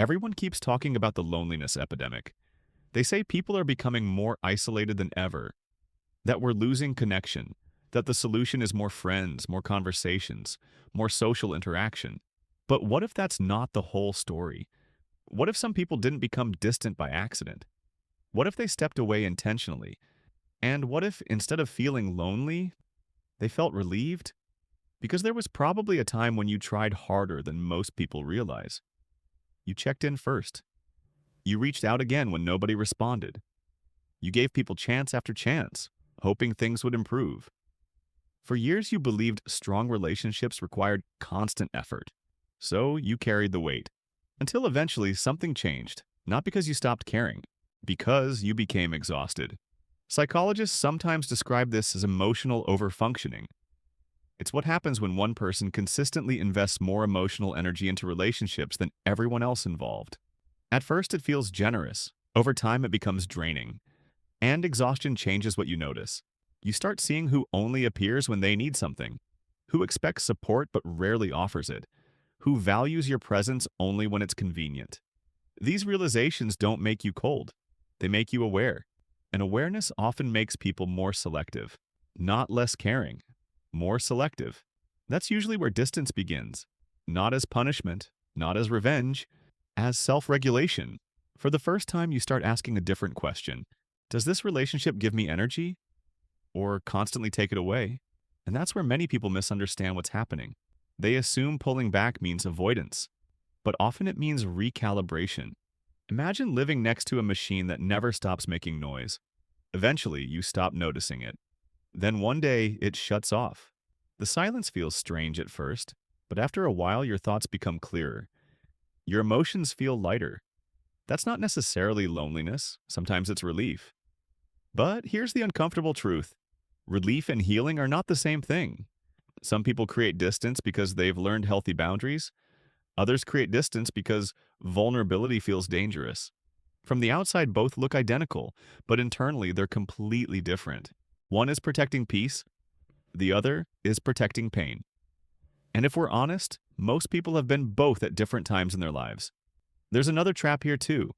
Everyone keeps talking about the loneliness epidemic. They say people are becoming more isolated than ever, that we're losing connection, that the solution is more friends, more conversations, more social interaction. But what if that's not the whole story? What if some people didn't become distant by accident? What if they stepped away intentionally? And what if, instead of feeling lonely, they felt relieved? Because there was probably a time when you tried harder than most people realize. You checked in first. You reached out again when nobody responded. You gave people chance after chance, hoping things would improve. For years, you believed strong relationships required constant effort. So you carried the weight. Until eventually something changed, not because you stopped caring, because you became exhausted. Psychologists sometimes describe this as emotional overfunctioning. It's what happens when one person consistently invests more emotional energy into relationships than everyone else involved. At first, it feels generous. Over time, it becomes draining. And exhaustion changes what you notice. You start seeing who only appears when they need something, who expects support but rarely offers it, who values your presence only when it's convenient. These realizations don't make you cold. They make you aware. And awareness often makes people more selective, not less caring, more selective. That's usually where distance begins, not as punishment, not as revenge, as self-regulation. For the first time, you start asking a different question. Does this relationship give me energy or constantly take it away? And that's where many people misunderstand what's happening. They assume pulling back means avoidance, but often it means recalibration. Imagine living next to a machine that never stops making noise. Eventually, you stop noticing it. Then one day, it shuts off. The silence feels strange at first, but after a while, your thoughts become clearer. Your emotions feel lighter. That's not necessarily loneliness. Sometimes it's relief. But here's the uncomfortable truth. Relief and healing are not the same thing. Some people create distance because they've learned healthy boundaries. Others create distance because vulnerability feels dangerous. From the outside, both look identical, but internally, they're completely different. One is protecting peace, the other is protecting pain. And if we're honest, most people have been both at different times in their lives. There's another trap here too.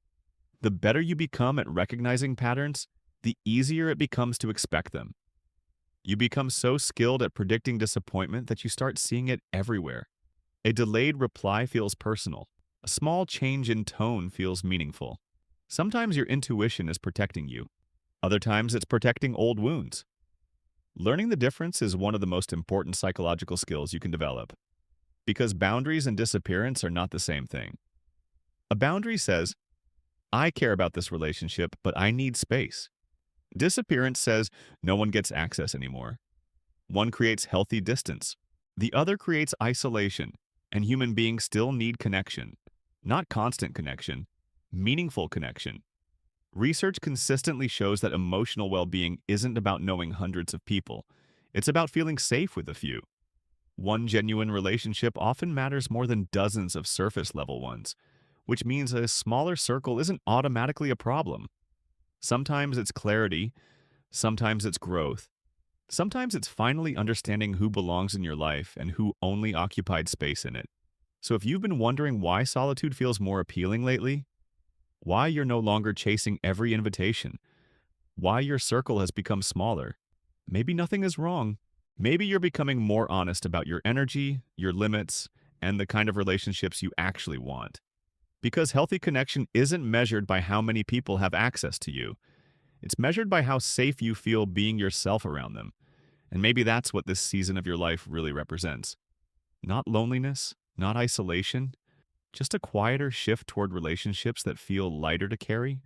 The better you become at recognizing patterns, the easier it becomes to expect them. You become so skilled at predicting disappointment that you start seeing it everywhere. A delayed reply feels personal. A small change in tone feels meaningful. Sometimes your intuition is protecting you. Other times it's protecting old wounds. Learning the difference is one of the most important psychological skills you can develop. Because boundaries and disappearance are not the same thing. A boundary says, I care about this relationship, but I need space. Disappearance says no one gets access anymore. One creates healthy distance. The other creates isolation, and human beings still need connection. Not constant connection, meaningful connection. Research consistently shows that emotional well-being isn't about knowing hundreds of people. It's about feeling safe with a few. One genuine relationship often matters more than dozens of surface-level ones, which means a smaller circle isn't automatically a problem. Sometimes it's clarity, sometimes it's growth. Sometimes it's finally understanding who belongs in your life and who only occupied space in it. So if you've been wondering why solitude feels more appealing lately, why you're no longer chasing every invitation, why your circle has become smaller, maybe nothing is wrong. Maybe you're becoming more honest about your energy, your limits, and the kind of relationships you actually want. Because healthy connection isn't measured by how many people have access to you. It's measured by how safe you feel being yourself around them. And maybe that's what this season of your life really represents. Not loneliness, not isolation, just a quieter shift toward relationships that feel lighter to carry.